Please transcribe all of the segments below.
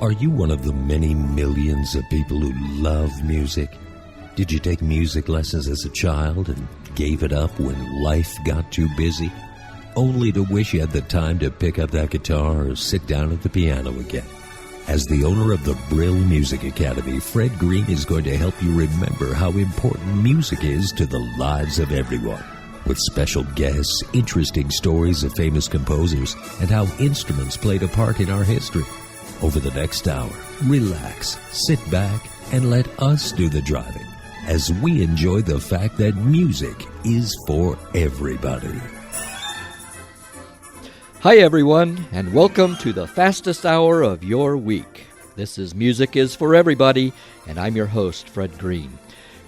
Are you one of the many millions of people who love music? Did you take music lessons as a child and gave it up when life got too busy, only to wish you had the time to pick up that guitar or sit down at the piano again? As the owner of the Brill Music Academy, Fred Green is going to help you remember how important music is to the lives of everyone. With special guests, interesting stories of famous composers, and how instruments played a part in our history. Over the next hour, relax, sit back, and let us do the driving as we enjoy the fact that music is for everybody. Hi everyone, and welcome to the fastest hour of your week. This is Music is for Everybody, and I'm your host, Fred Green.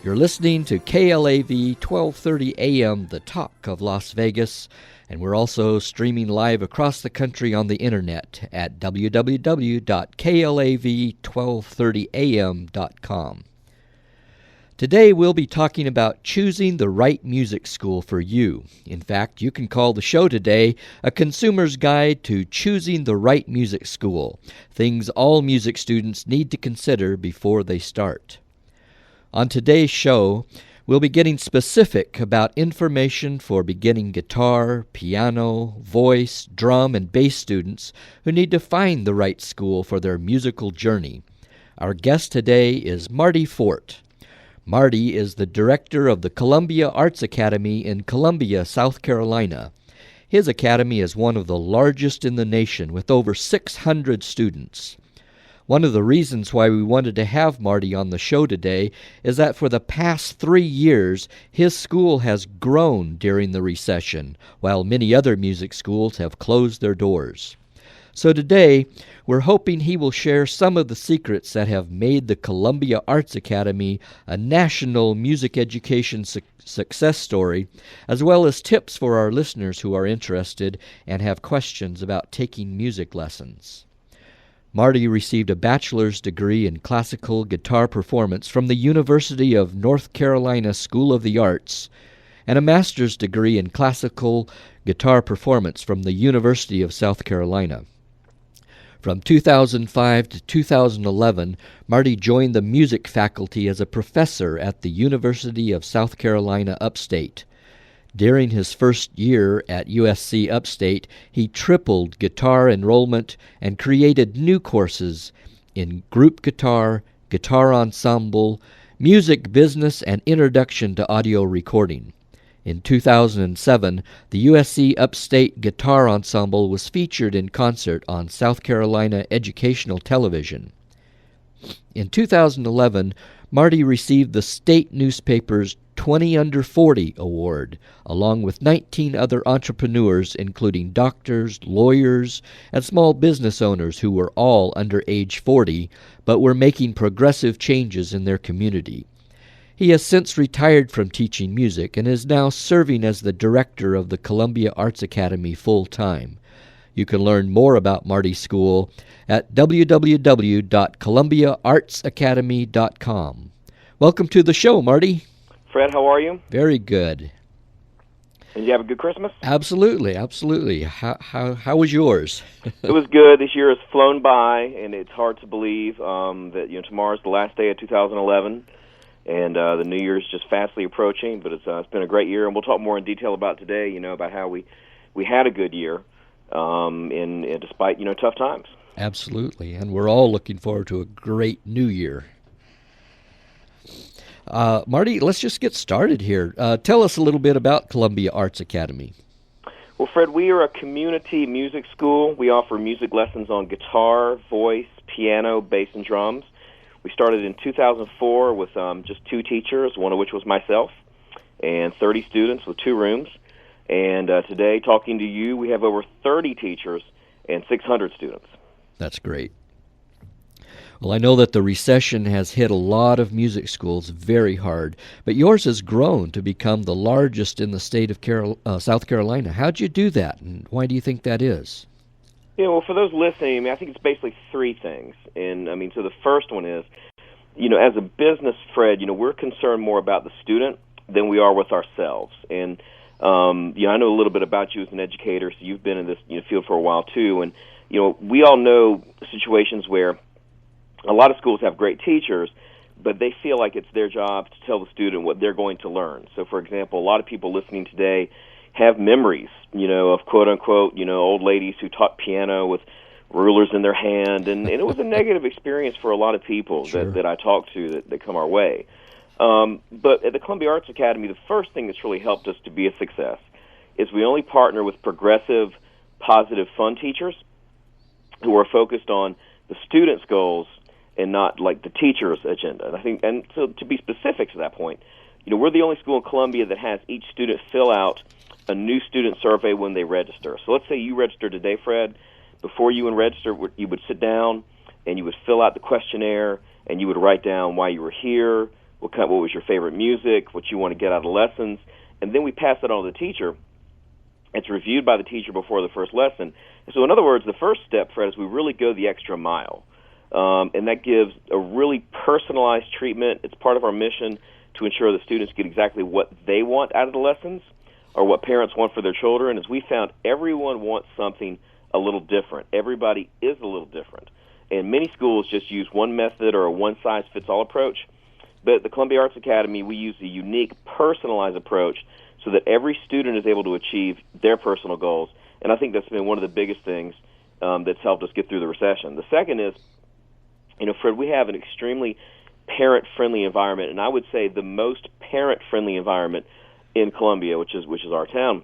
You're listening to KLAV 1230 AM, the talk of Las Vegas, and we're also streaming live across the country on the internet at www.klav1230am.com. Today we'll be talking about choosing the right music school for you. In fact, you can call the show today A Consumer's Guide to Choosing the Right Music School, things all music students need to consider before they start. On today's show, we'll be getting specific about information for beginning guitar, piano, voice, drum, and bass students who need to find the right school for their musical journey. Our guest today is Marty Fort. Marty is the director of the Columbia Arts Academy in Columbia, South Carolina. His academy is one of the largest in the nation with over 600 students. One of the reasons why we wanted to have Marty on the show today is that for the past 3 years, his school has grown during the recession, while many other music schools have closed their doors. So today, we're hoping he will share some of the secrets that have made the Columbia Arts Academy a national music education success story, as well as tips for our listeners who are interested and have questions about taking music lessons. Marty received a bachelor's degree in classical guitar performance from the University of North Carolina School of the Arts and a master's degree in classical guitar performance from the University of South Carolina. From 2005 to 2011, Marty joined the music faculty as a professor at the University of South Carolina Upstate. During his first year at USC Upstate, he tripled guitar enrollment and created new courses in group guitar, guitar ensemble, music business, and introduction to audio recording. In 2007, the USC Upstate Guitar Ensemble was featured in concert on South Carolina Educational Television. In 2011, Marty received the state newspaper's 20 Under 40 award, along with 19 other entrepreneurs, including doctors, lawyers, and small business owners who were all under age 40, but were making progressive changes in their community. He has since retired from teaching music and is now serving as the director of the Columbia Arts Academy full-time. You can learn more about Marty's school at www.columbiaartsacademy.com. Welcome to the show, Marty. Fred, how are you? Very good. And you have a good Christmas? Absolutely. How was yours? It was good. This year has flown by, and it's hard to believe that tomorrow's the last day of 2011, and the New Year's just fastly approaching. But it's been a great year, and we'll talk more in detail about today. About how we had a good year, despite tough times. Absolutely, and we're all looking forward to a great New Year. Marty, let's just get started here. Tell us a little bit about Columbia Arts Academy. Well, Fred, we are a community music school. We offer music lessons on guitar, voice, piano, bass, and drums. We started in 2004 with just 2 teachers, one of which was myself, and 30 students with 2 rooms. And today, talking to you, we have over 30 teachers and 600 students. That's great. Well, I know that the recession has hit a lot of music schools very hard, but yours has grown to become the largest in the state of South Carolina. How'd you do that, and why do you think that is? Well, for those listening, I think it's basically 3 things. And, so the first one is, as a business, Fred, we're concerned more about the student than we are with ourselves. And, I know a little bit about you as an educator, so you've been in this field for a while, too. And, we all know situations where a lot of schools have great teachers, but they feel like it's their job to tell the student what they're going to learn. So, for example, a lot of people listening today have memories, of quote-unquote, old ladies who taught piano with rulers in their hand, and it was a negative experience for a lot of people that I talk to that come our way. But at the Columbia Arts Academy, the first thing that's really helped us to be a success is we only partner with progressive, positive, fun teachers who are focused on the students' goals and not like the teacher's agenda. And so to be specific to that point, we're the only school in Columbia that has each student fill out a new student survey when they register. So let's say you register today, Fred. Before you would register, you would sit down and you would fill out the questionnaire and you would write down why you were here, what was your favorite music, what you want to get out of lessons, and then we pass it on to the teacher. It's reviewed by the teacher before the first lesson. So in other words, the first step, Fred, is we really go the extra mile. And that gives a really personalized treatment. It's part of our mission to ensure that students get exactly what they want out of the lessons or what parents want for their children. As we found, everyone wants something a little different. Everybody is a little different. And many schools just use one method or a one-size-fits-all approach. But at the Columbia Arts Academy, we use a unique, personalized approach so that every student is able to achieve their personal goals. And I think that's been one of the biggest things that's helped us get through the recession. The second is, Fred, we have an extremely parent-friendly environment, and I would say the most parent-friendly environment in Columbia, which is our town.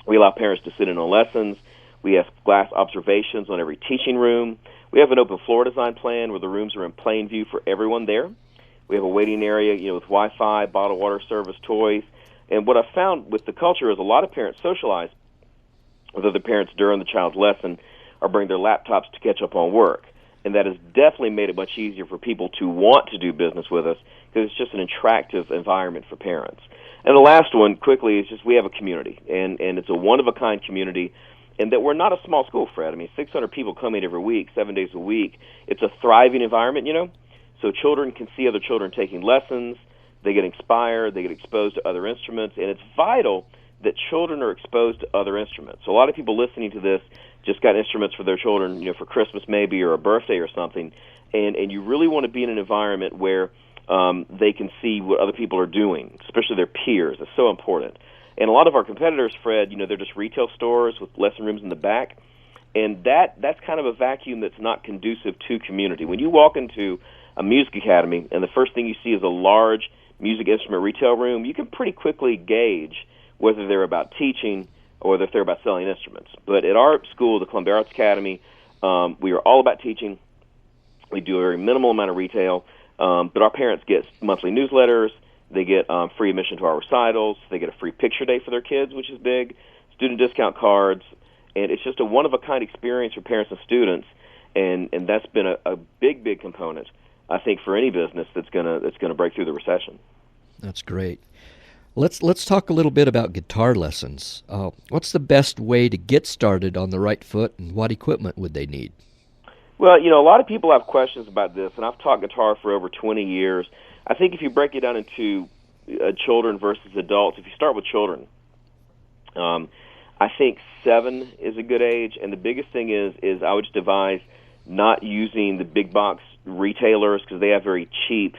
We allow parents to sit in on lessons. We have glass observations on every teaching room. We have an open floor design plan where the rooms are in plain view for everyone there. We have a waiting area, with Wi-Fi, bottled water service, toys. And what I found with the culture is a lot of parents socialize with other parents during the child's lesson or bring their laptops to catch up on work. And that has definitely made it much easier for people to want to do business with us because it's just an attractive environment for parents. And the last one, quickly, is just we have a community, and it's a one-of-a-kind community, and that we're not a small school, Fred. 600 people come in every week, 7 days a week. It's a thriving environment, so children can see other children taking lessons. They get inspired. They get exposed to other instruments, and it's vital that children are exposed to other instruments. So a lot of people listening to this just got instruments for their children, for Christmas maybe or a birthday or something, and you really want to be in an environment where they can see what other people are doing, especially their peers. It's so important. And a lot of our competitors, Fred, they're just retail stores with lesson rooms in the back, and that's kind of a vacuum that's not conducive to community. When you walk into a music academy and the first thing you see is a large music instrument retail room, you can pretty quickly gauge whether they're about teaching or whether they're about selling instruments. But at our school, the Columbia Arts Academy, we are all about teaching. We do a very minimal amount of retail, but our parents get monthly newsletters. They get free admission to our recitals. They get a free picture day for their kids, which is big, student discount cards, and it's just a one-of-a-kind experience for parents and students, and that's been a big, big component, I think, for any business that's gonna break through the recession. That's great. Let's talk a little bit about guitar lessons. What's the best way to get started on the right foot, and what equipment would they need? Well, a lot of people have questions about this, and I've taught guitar for over 20 years. I think if you break it down into children versus adults, if you start with children, I think 7 is a good age, and the biggest thing is I would just advise not using the big box retailers because they have very cheap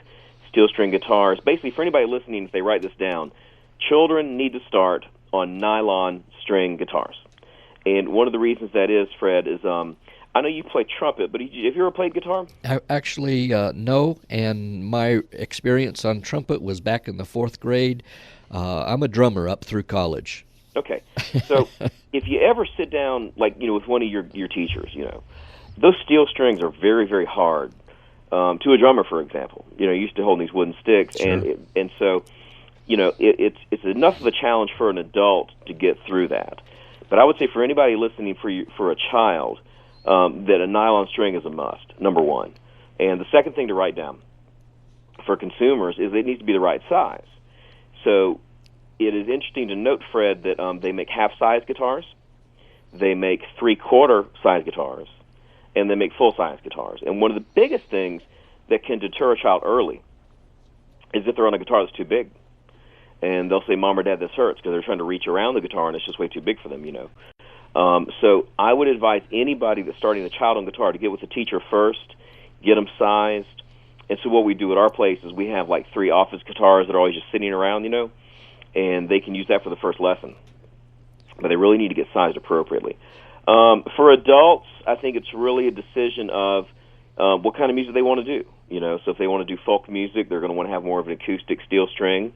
steel string guitars. Basically, for anybody listening, if they write this down, children need to start on nylon string guitars. And one of the reasons that is, Fred, is I know you play trumpet, but have you ever played guitar? Actually, no, and my experience on trumpet was back in the 4th grade. I'm a drummer up through college. Okay, so if you ever sit down, with one of your teachers, those steel strings are very, very hard. To a drummer, for example, used to hold these wooden sticks, Sure. and so, it's enough of a challenge for an adult to get through that. But I would say for anybody listening, for a child, that a nylon string is a must, number one. And the second thing to write down for consumers is it needs to be the right size. So it is interesting to note, Fred, that they make half-size guitars, they make three-quarter size guitars, and they make full-size guitars. And one of the biggest things that can deter a child early is if they're on a guitar that's too big. And they'll say, Mom or Dad, this hurts, because they're trying to reach around the guitar, and it's just way too big for them, So I would advise anybody that's starting a child on guitar to get with the teacher first, get them sized. And so what we do at our place is we have like 3 office guitars that are always just sitting around, and they can use that for the first lesson. But they really need to get sized appropriately. For adults, I think it's really a decision of what kind of music they want to do. So if they want to do folk music, they're going to want to have more of an acoustic steel string.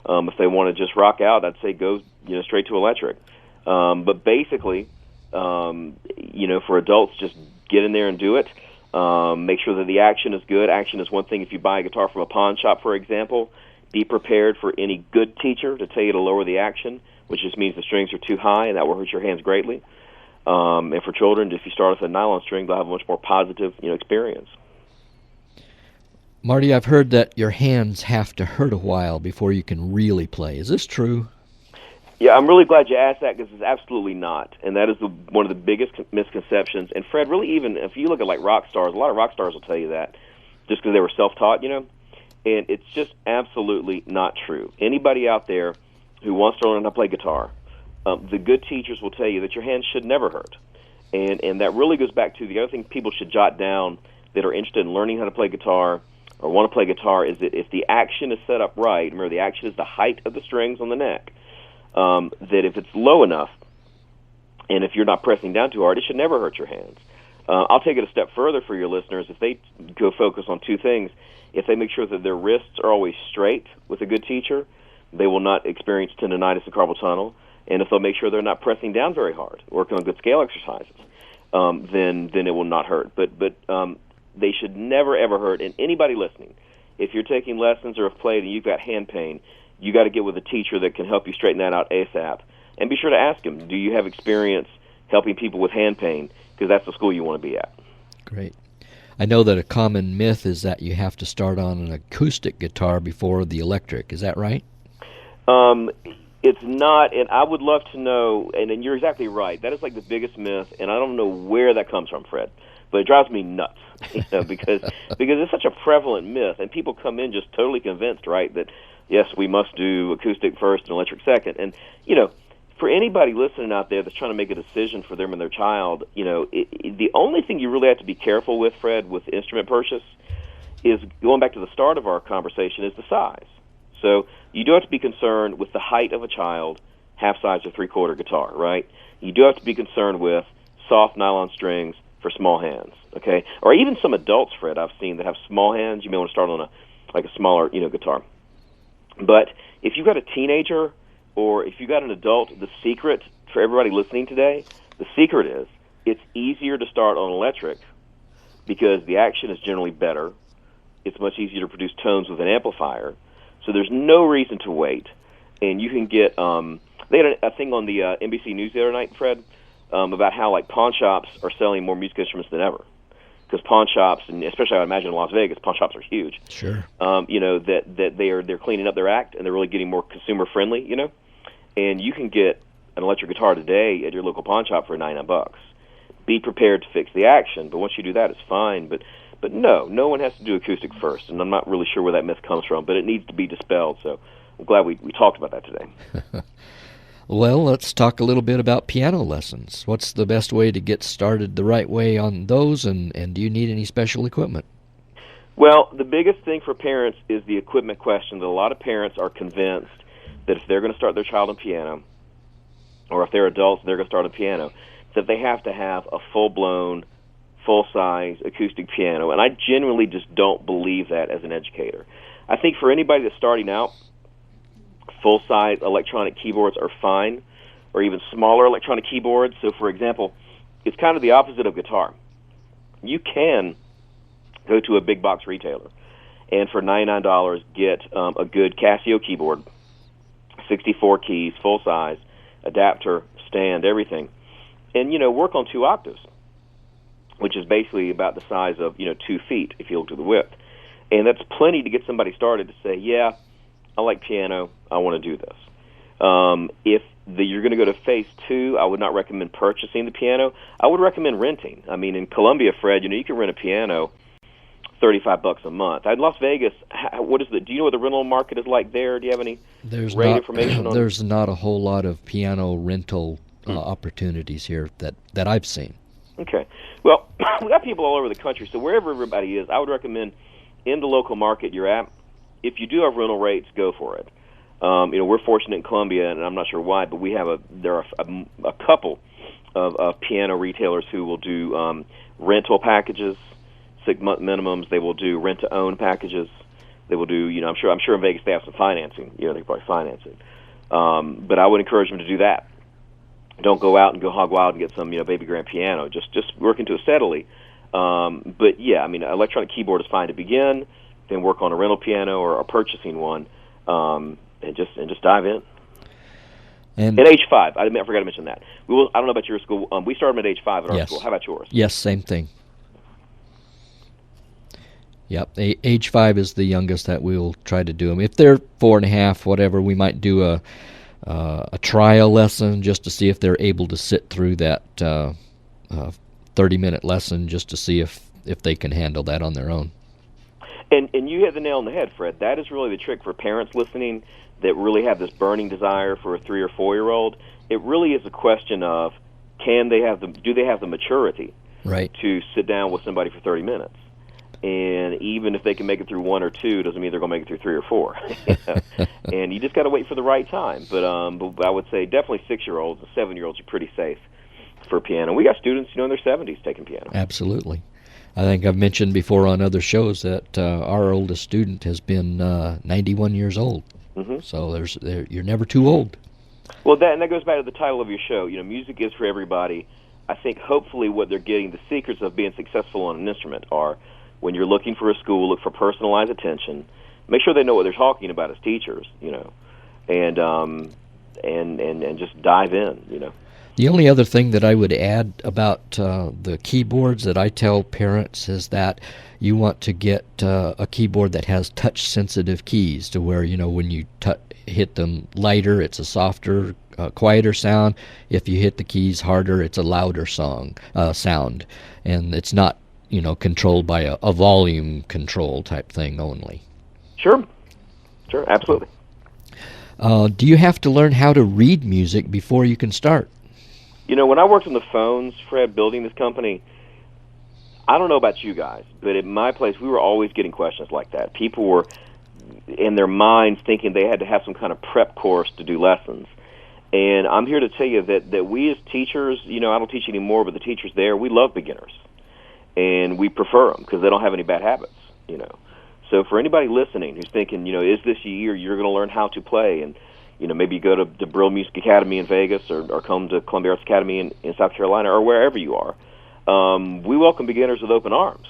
If they want to just rock out, I'd say go straight to electric. But basically, for adults, just get in there and do it. Make sure that the action is good. Action is one thing. If you buy a guitar from a pawn shop, for example, be prepared for any good teacher to tell you to lower the action, which just means the strings are too high, and that will hurt your hands greatly. And for children, if you start with a nylon string, they'll have a much more positive experience. Marty, I've heard that your hands have to hurt a while before you can really play. Is this true? Yeah, I'm really glad you asked that, because it's absolutely not. And that is one of the biggest misconceptions. And Fred, really, even if you look at like rock stars, a lot of rock stars will tell you that just because they were self-taught, And it's just absolutely not true. Anybody out there who wants to learn how to play guitar, the good teachers will tell you that your hands should never hurt. And that really goes back to the other thing people should jot down that are interested in learning how to play guitar or want to play guitar, is that if the action is set up right, remember the action is the height of the strings on the neck, that if it's low enough and if you're not pressing down too hard, it should never hurt your hands. I'll take it a step further for your listeners. If they go focus on 2 things, if they make sure that their wrists are always straight with a good teacher, they will not experience tendonitis and carpal tunnel. And if they'll make sure they're not pressing down very hard, working on good scale exercises, then it will not hurt. But they should never, ever hurt. And anybody listening, if you're taking lessons or have played and you've got hand pain, you got to get with a teacher that can help you straighten that out ASAP. And be sure to ask them, do you have experience helping people with hand pain? Because that's the school you want to be at. Great. I know that a common myth is that you have to start on an acoustic guitar before the electric. Is that right? It's not, and I would love to know, and you're exactly right. That is like the biggest myth, and I don't know where that comes from, Fred. But it drives me nuts, because it's such a prevalent myth, and people come in just totally convinced, right, that yes, we must do acoustic first and electric second. And for anybody listening out there that's trying to make a decision for them and their child, the only thing you really have to be careful with, Fred, with instrument purchase, is going back to the start of our conversation, is the size. So you do have to be concerned with the height of a child, half size or 3/4 guitar, right? You do have to be concerned with soft nylon strings for small hands, okay? Or even some adults, Fred, I've seen that have small hands. You may want to start on a smaller, guitar. But if you've got a teenager or if you've got an adult, the secret for everybody listening today, the secret is it's easier to start on electric because the action is generally better. It's much easier to produce tones with an amplifier. So there's no reason to wait. And you can get, they had a thing on the NBC News the other night, Fred, about how like pawn shops are selling more music instruments than ever. Because pawn shops, and especially I would imagine in Las Vegas, pawn shops are huge. Sure. That they're cleaning up their act and they're really getting more consumer friendly, And you can get an electric guitar today at your local pawn shop for $99. Be prepared to fix the action, but once you do that, it's fine. But no one has to do acoustic first, and I'm not really sure where that myth comes from, but it needs to be dispelled. So I'm glad we talked about that today. Well, let's talk a little bit about piano lessons. What's the best way to get started the right way on those, and do you need any special equipment? Well, the biggest thing for parents is the equipment question. That a lot of parents are convinced that if they're going to start their child on piano, or if they're adults and they're going to start on piano, that they have to have a full-blown, full-size acoustic piano. And I genuinely just don't believe that as an educator. I think for anybody that's starting out, full-size electronic keyboards are fine, or even smaller electronic keyboards. So, for example, it's kind of the opposite of guitar. You can go to a big box retailer and for $99 get a good Casio keyboard, 64 keys, full-size, adapter, stand, everything, and, work on 2 octaves, which is basically about the size of, 2 feet if you look to the width. And that's plenty to get somebody started to say, yeah, I like piano, I want to do this. If you're going to go to phase 2, I would not recommend purchasing the piano. I would recommend renting. I mean, in Columbia, Fred, you can rent a piano $35 a month. In Las Vegas, do you know what the rental market is like there? Do you have any information on it? There's not a whole lot of piano rental opportunities here that I've seen. Okay. Well, we got people all over the country, so wherever everybody is, I would recommend in the local market you're at, if you do have rental rates, go for it. We're fortunate in Columbia, and I'm not sure why, but there are a couple of piano retailers who will do rental packages, 6-month minimums. They will do rent-to-own packages. They will do, I'm sure in Vegas they have some financing. They can probably finance it. But I would encourage them to do that. Don't go out and go hog wild and get some, baby grand piano. Just work into it steadily. But yeah, electronic keyboard is fine to begin. Then work on a rental piano or purchasing one, and just dive in. And at age 5, I forgot to mention that. I don't know about your school. We started them at age 5 at our school. How about yours? Yes, same thing. Yep, age 5 is the youngest that we'll try to do them. If they're 4 and a half, whatever, we might do a trial lesson just to see if they're able to sit through that 30-minute lesson, just to see if they can handle that on their own. And you hit the nail on the head, Fred. That is really the trick for parents listening that really have this burning desire for a 3 or 4-year-old. It really is a question of do they have the maturity to sit down with somebody for 30 minutes? And even if they can make it through 1 or 2, doesn't mean they're going to make it through 3 or 4. And you just got to wait for the right time. But I would say definitely 6-year-olds and 7-year-olds are pretty safe for piano. We got students, in their 70s taking piano. Absolutely. I think I've mentioned before on other shows that our oldest student has been 91 years old. Mm-hmm. So you're never too old. Well, that goes back to the title of your show. Music is for everybody. I think hopefully what they're getting, the secrets of being successful on an instrument are, when you're looking for a school, look for personalized attention. Make sure they know what they're talking about as teachers, and just dive in, The only other thing that I would add about the keyboards that I tell parents is that you want to get a keyboard that has touch-sensitive keys to where, when you hit them lighter, it's a softer, quieter sound. If you hit the keys harder, it's a louder sound. And it's not, controlled by a volume control type thing only. Sure, absolutely. Do you have to learn how to read music before you can start? When I worked on the phones, Fred, building this company, I don't know about you guys, but at my place, we were always getting questions like that. People were in their minds thinking they had to have some kind of prep course to do lessons. And I'm here to tell you that we as teachers, I don't teach anymore, but the teachers there, we love beginners. And we prefer them because they don't have any bad habits, So for anybody listening who's thinking, is this a year you're going to learn how to play? And, maybe you go to the Brill Music Academy in Vegas or come to Columbia Arts Academy in South Carolina or wherever you are. We welcome beginners with open arms,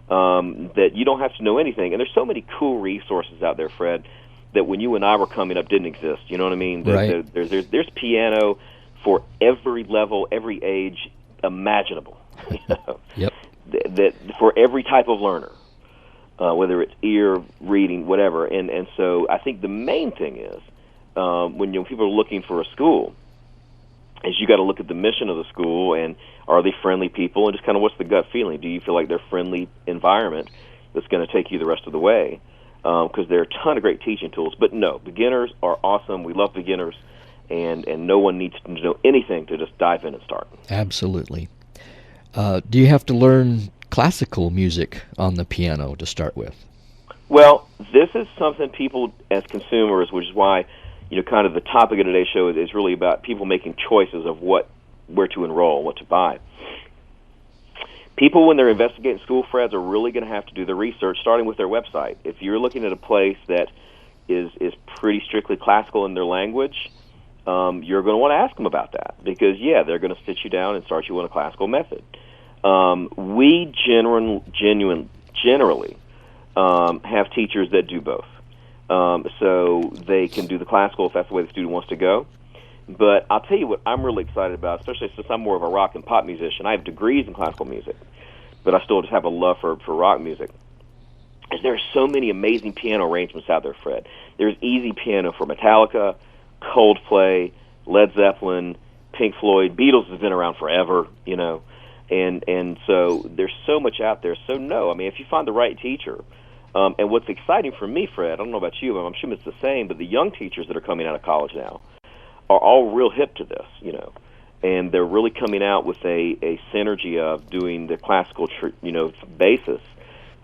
that you don't have to know anything. And there's so many cool resources out there, Fred, that when you and I were coming up didn't exist. You know what I mean? Right. There's piano for every level, every age imaginable. Yep. That for every type of learner, whether it's ear, reading, whatever. And so I think the main thing is when people are looking for a school, is you got to look at the mission of the school and are they friendly people and just kind of what's the gut feeling? Do you feel like they're a friendly environment that's going to take you the rest of the way? Because there are a ton of great teaching tools. But no, beginners are awesome. We love beginners, and no one needs to know anything to just dive in and start. Absolutely. Do you have to learn classical music on the piano to start with? Well, this is something people as consumers, which is why, kind of the topic of today's show is really about people making choices of where to enroll, what to buy. People, when they're investigating school, Freds, are really going to have to do the research, starting with their website. If you're looking at a place that is pretty strictly classical in their language, you're going to want to ask them about that because, they're going to sit you down and start you on a classical method. We generally have teachers that do both. So they can do the classical if that's the way the student wants to go. But I'll tell you what I'm really excited about, especially since I'm more of a rock and pop musician. I have degrees in classical music, but I still just have a love for rock music. Is there are so many amazing piano arrangements out there, Fred. There's easy piano for Metallica, Coldplay, Led Zeppelin, Pink Floyd. Beatles has been around forever, and so there's so much out there. So no, if you find the right teacher, and what's exciting for me, Fred, I don't know about you, but I'm sure it's the same, but the young teachers that are coming out of college now are all real hip to this, and they're really coming out with a synergy of doing the classical, basis,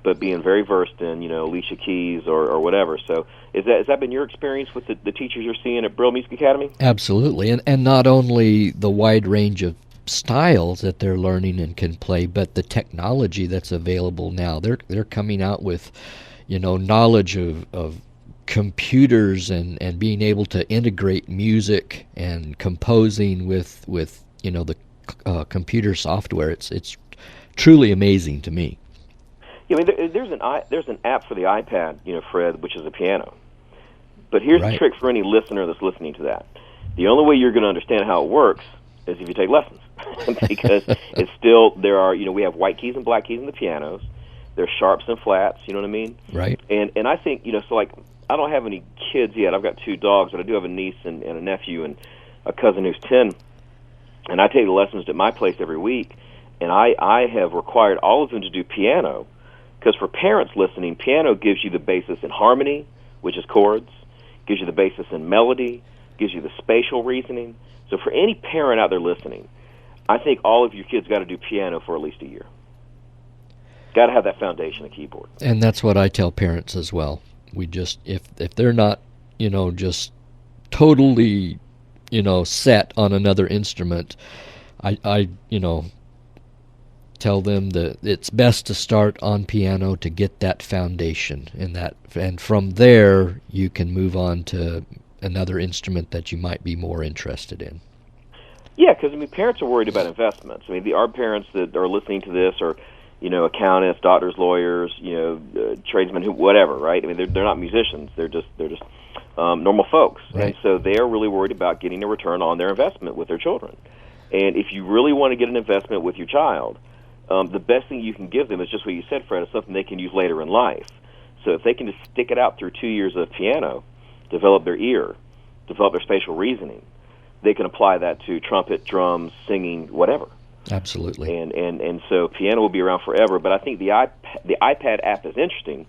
but being very versed in, Alicia Keys or whatever. So has that been your experience with the teachers you're seeing at Brill Music Academy? Absolutely, and not only the wide range of styles that they're learning and can play, but the technology that's available now. They're coming out with, knowledge of computers and being able to integrate music and composing with the computer software. It's truly amazing to me. Yeah, I mean, there's an app for the iPad, Fred, which is a piano. But here's the trick for any listener that's listening to that. The only way you're going to understand how it works is if you take lessons, because it's still, we have white keys and black keys in the pianos. There's sharps and flats, you know what I mean? Right. And I think, so like, I don't have any kids yet. I've got 2 dogs, but I do have a niece and a nephew and a cousin who's 10. And I take the lessons at my place every week, and I have required all of them to do piano, because for parents listening, piano gives you the basis in harmony, which is chords, gives you the basis in melody, gives you the spatial reasoning. So for any parent out there listening, I think all of your kids got to do piano for at least a year. Got to have that foundation of keyboard. And that's what I tell parents as well. We just, if they're not, just totally, set on another instrument, I tell them that it's best to start on piano to get that foundation, and from there you can move on to another instrument that you might be more interested in. Yeah, because parents are worried about investments. Our parents that are listening to this are, accountants, doctors, lawyers, tradesmen, whatever, right? They're not musicians. They're just normal folks, right. And so they are really worried about getting a return on their investment with their children. And if you really want to get an investment with your child, the best thing you can give them is just what you said, Fred, is something they can use later in life. So if they can just stick it out through 2 years of piano, develop their ear, develop their spatial reasoning, they can apply that to trumpet, drums, singing, whatever. Absolutely. And so piano will be around forever. But I think the iPad app is interesting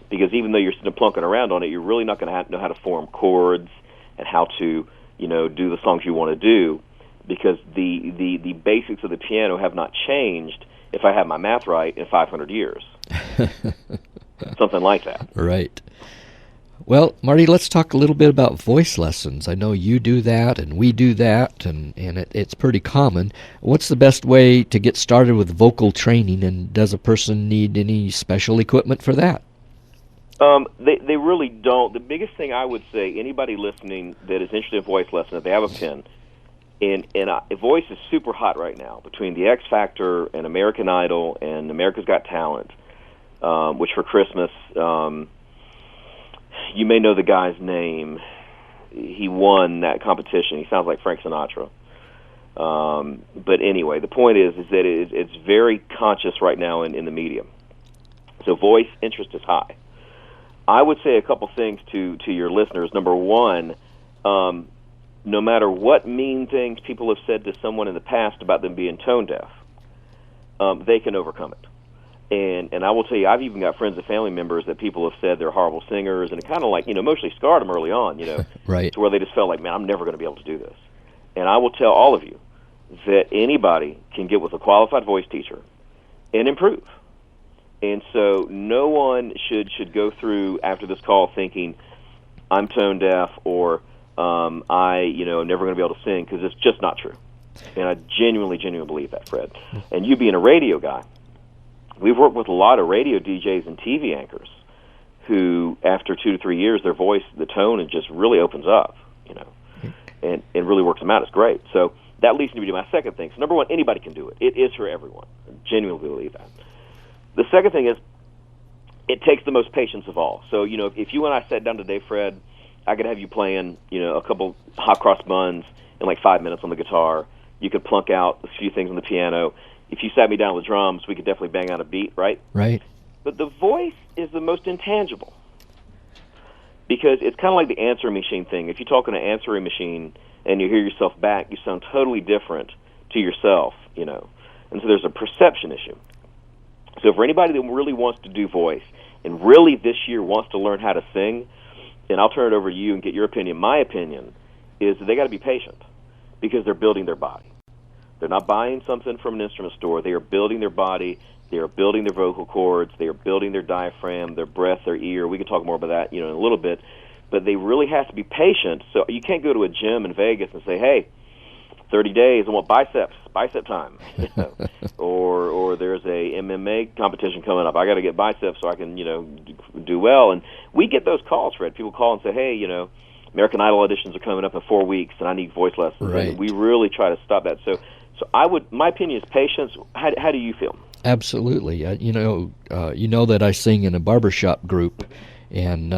because even though you're sitting plunking around on it, you're really not going to know how to form chords and how to do the songs you want to do, because the basics of the piano have not changed, if I have my math right, in 500 years. Something like that. Right. Well, Marty, let's talk a little bit about voice lessons. I know you do that, and we do that, and it's pretty common. What's the best way to get started with vocal training, and does a person need any special equipment for that? They really don't. The biggest thing I would say, anybody listening that is interested in voice lessons, if they have a pen, and voice is super hot right now between the X Factor and American Idol and America's Got Talent, which for Christmas, you may know the guy's name. He won that competition. He sounds like Frank Sinatra. But anyway, the point is that it's very conscious right now in the medium. So voice interest is high. I would say a couple things to your listeners. Number one, no matter what mean things people have said to someone in the past about them being tone deaf, they can overcome it. And I will tell you, I've even got friends and family members that people have said they're horrible singers, and it kind of like, emotionally scarred them early on, right. To where they just felt like, man, I'm never going to be able to do this. And I will tell all of you that anybody can get with a qualified voice teacher and improve. And so no one should go through after this call thinking, I'm tone deaf, or I, never going to be able to sing, because it's just not true. And I genuinely believe that, Fred. And you being a radio guy, we've worked with a lot of radio DJs and TV anchors who, after 2 to 3 years, their voice, the tone, it just really opens up, and really works them out. It's great. So that leads me to my second thing. So number one, anybody can do it. It is for everyone. I genuinely believe that. The second thing is, it takes the most patience of all. So, if you and I sat down today, Fred, I could have you playing, a couple hot cross buns in like 5 minutes on the guitar. You could plunk out a few things on the piano. If you sat me down with drums, we could definitely bang out a beat, right? Right. But the voice is the most intangible, because it's kind of like the answering machine thing. If you talk in an answering machine and you hear yourself back, you sound totally different to yourself, And so there's a perception issue. So for anybody that really wants to do voice and really this year wants to learn how to sing, and I'll turn it over to you and get your opinion. My opinion is that they got to be patient, because they're building their body. They're not buying something from an instrument store. They are building their body. They are building their vocal cords. They are building their diaphragm, their breath, their ear. We can talk more about that, in a little bit. But they really have to be patient. So you can't go to a gym in Vegas and say, hey, 30 days, I want bicep time. Or there's a MMA competition coming up. I got to get biceps so I can, do well. And we get those calls, Fred. People call and say, hey, American Idol auditions are coming up in 4 weeks, and I need voice lessons. Right. And we really try to stop that. So my opinion is patience. How do you feel? Absolutely. You know that I sing in a barbershop group, and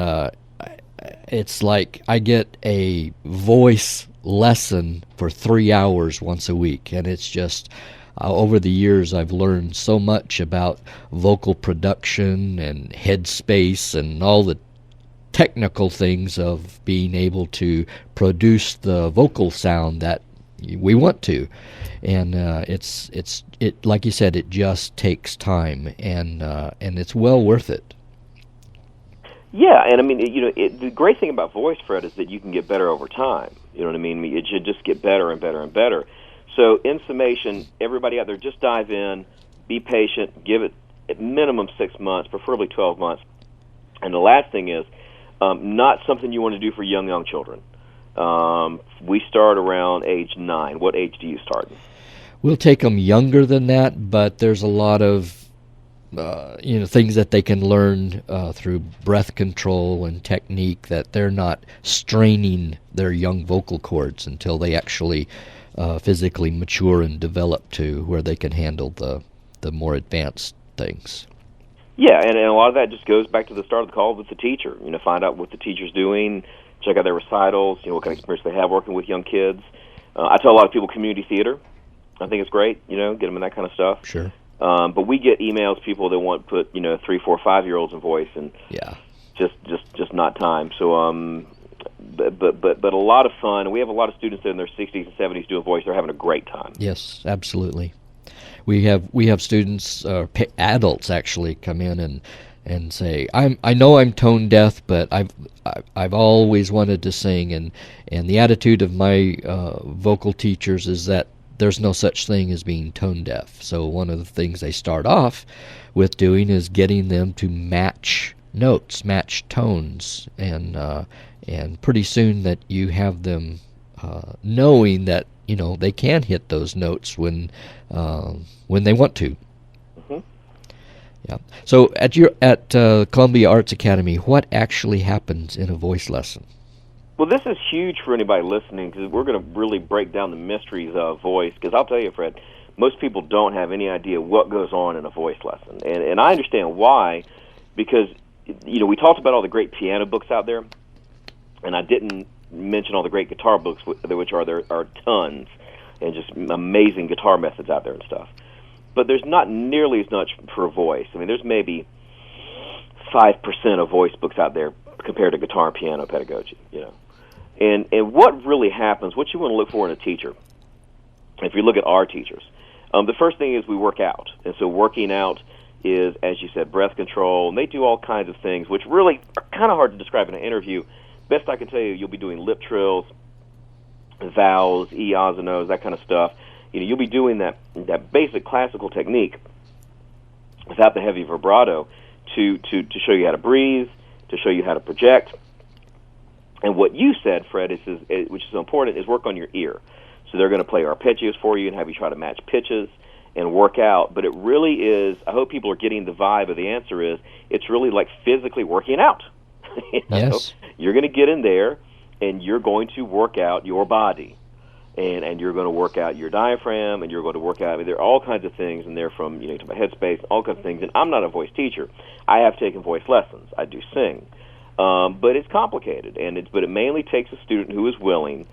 it's like I get a voice lesson for 3 hours once a week, and it's just over the years I've learned so much about vocal production and head space and all the technical things of being able to produce the vocal sound that we want to. And it like you said, it just takes time, and it's well worth it. Yeah, and I mean, the great thing about voice, Fred, is that you can get better over time. You know what I mean? It should just get better and better and better. So, in summation, everybody out there, just dive in, be patient, give it at minimum 6 months, preferably 12 months. And the last thing is, not something you want to do for young children. We start around age 9. What age do you start? We'll take them younger than that, but there's a lot of things that they can learn through breath control and technique that they're not straining their young vocal cords until they actually physically mature and develop to where they can handle the more advanced things. Yeah, and a lot of that just goes back to the start of the call with the teacher. Find out what the teacher's doing, check out their recitals, what kind of experience they have working with young kids. I tell a lot of people community theater. I think it's great, get them in that kind of stuff. Sure. But we get emails, people that want to put 3, 4, 5-year-olds in voice, and just not time. So, but a lot of fun. And we have a lot of students that in their 60s and 70s doing voice. They're having a great time. Yes, absolutely. We have students, adults actually, come in and say, I know I'm tone deaf, but I've always wanted to sing, and the attitude of my vocal teachers is that there's no such thing as being tone deaf. So one of the things they start off with doing is getting them to match notes, match tones, and pretty soon that you have them knowing that they can hit those notes when they want to. Mm-hmm. Yeah. So at Columbia Arts Academy, what actually happens in a voice lesson? Well, this is huge for anybody listening, because we're going to really break down the mysteries of voice. Because I'll tell you, Fred, most people don't have any idea what goes on in a voice lesson, and I understand why. Because we talked about all the great piano books out there, and I didn't mention all the great guitar books, which there are tons, and just amazing guitar methods out there and stuff. But there's not nearly as much for voice. I mean, there's maybe 5% of voice books out there compared to guitar and piano pedagogy. And what really happens, what you want to look for in a teacher, if you look at our teachers, the first thing is we work out. And so working out is, as you said, breath control, and they do all kinds of things, which really are kind of hard to describe in an interview. Best I can tell you, you'll be doing lip trills, vowels, ahs and ohs, that kind of stuff. You'll be doing that basic classical technique without the heavy vibrato to show you how to breathe, to show you how to project. And what you said, Fred, which is important, is work on your ear. So they're going to play arpeggios for you and have you try to match pitches and work out. But it really is, I hope people are getting the vibe of the answer is, it's really like physically working out. Yes. You're going to get in there and you're going to work out your body. And you're going to work out your diaphragm, and you're going to work out, there are all kinds of things in there from, to my headspace, all kinds of things. And I'm not a voice teacher. I have taken voice lessons. I do sing. But it's complicated, but it mainly takes a student who is willing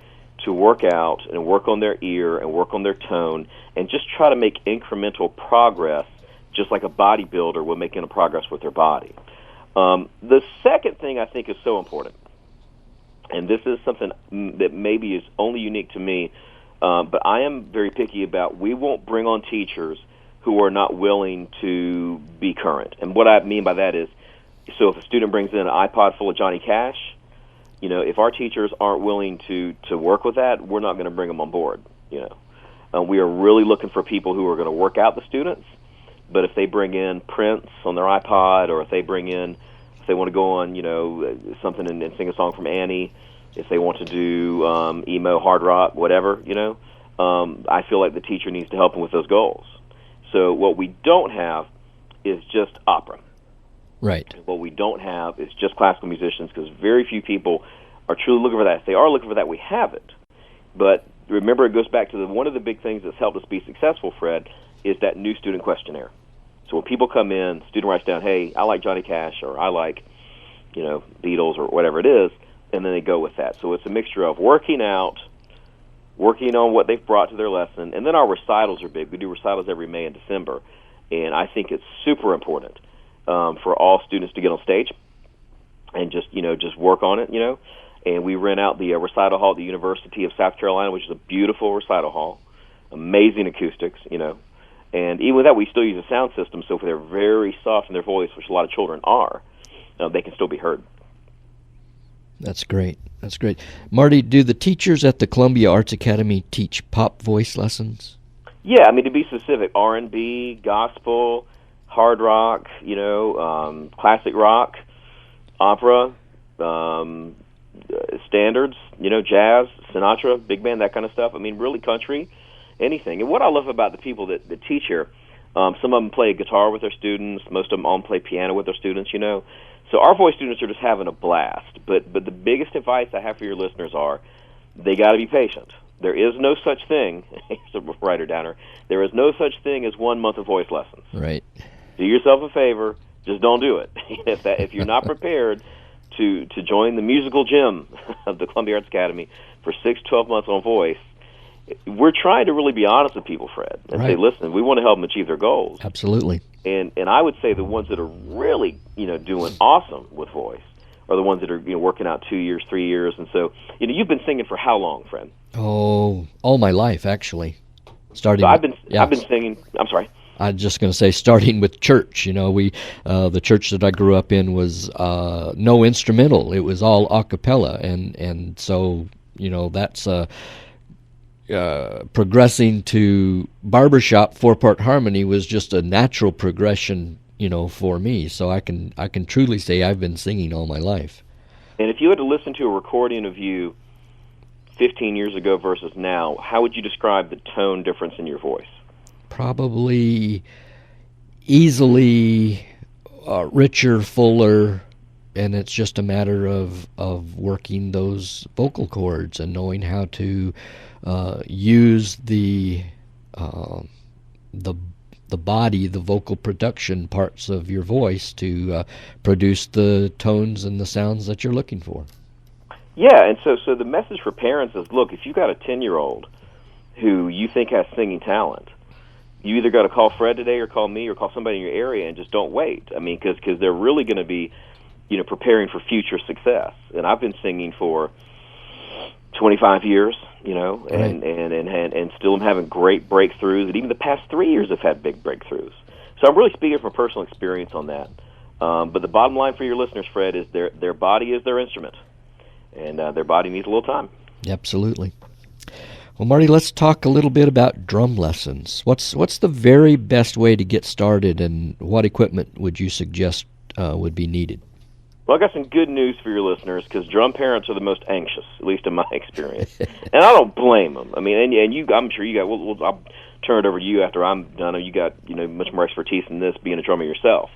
to work out and work on their ear and work on their tone and just try to make incremental progress, just like a bodybuilder will make progress with their body. The second thing I think is so important, and this is something that maybe is only unique to me, but I am very picky about, we won't bring on teachers who are not willing to be current. And what I mean by that is, so if a student brings in an iPod full of Johnny Cash, if our teachers aren't willing to work with that, we're not going to bring them on board. We are really looking for people who are going to work out the students. But if they bring in Prince on their iPod, or if they want to go on, something and sing a song from Annie, if they want to do emo, hard rock, whatever, I feel like the teacher needs to help them with those goals. So what we don't have is just opera. Right. What we don't have is just classical musicians, because very few people are truly looking for that. If they are looking for that, we have it. But remember, it goes back to one of the big things that's helped us be successful, Fred, is that new student questionnaire. So when people come in, student writes down, hey, I like Johnny Cash, or I like, Beatles, or whatever it is, and then they go with that. So it's a mixture of working on what they've brought to their lesson, and then our recitals are big. We do recitals every May and December, and I think it's super important for all students to get on stage and just work on it, And we rent out the Recital Hall at the University of South Carolina, which is a beautiful recital hall, amazing acoustics, And even with that, we still use a sound system, so if they're very soft in their voice, which a lot of children are, they can still be heard. That's great. That's great. Marty, do the teachers at the Columbia Arts Academy teach pop voice lessons? Yeah, to be specific, R&B, gospel, hard rock, classic rock, opera, standards, jazz, Sinatra, big band, that kind of stuff. Really country, anything. And what I love about the people that teach here, some of them play guitar with their students, most of them all play piano with their students, So our voice students are just having a blast. But the biggest advice I have for your listeners are, they got to be patient. There is no such thing, here's a writer downer, there is no such thing as 1 month of voice lessons. Right. Do yourself a favor, just don't do it. If you're not prepared to join the musical gym of the Columbia Arts Academy for 6 to 12 months on voice, we're trying to really be honest with people, Fred, and say, listen, we want to help them achieve their goals. Absolutely. And I would say the ones that are really, doing awesome with voice are the ones that are, working out 2 years, 3 years. And so, you've been singing for how long, Fred? Oh, all my life, actually. I've been singing, I'm sorry. I was just going to say, starting with church. The church that I grew up in was no instrumental. It was all a cappella. And so, that's progressing to barbershop 4-part harmony was just a natural progression, for me. So I can truly say I've been singing all my life. And if you had to listen to a recording of you 15 years ago versus now, how would you describe the tone difference in your voice? Probably easily richer, fuller, and it's just a matter of working those vocal cords and knowing how to use the body, the vocal production parts of your voice to produce the tones and the sounds that you're looking for. Yeah, and so the message for parents is, look, if you've got a 10-year-old who you think has singing talent, you either got to call Fred today or call me or call somebody in your area, and just don't wait. Because they're really going to be, preparing for future success. And I've been singing for 25 years, and still am having great breakthroughs. And even the past 3 years have had big breakthroughs. So I'm really speaking from personal experience on that. But the bottom line for your listeners, Fred, is their body is their instrument, and their body needs a little time. Absolutely. Well, Marty, let's talk a little bit about drum lessons. What's the very best way to get started, and what equipment would you suggest would be needed? Well, I got some good news for your listeners, because drum parents are the most anxious, at least in my experience, and I don't blame them. And you, I'm sure you got. I'll turn it over to you after I'm done. You got much more expertise in this, being a drummer yourself.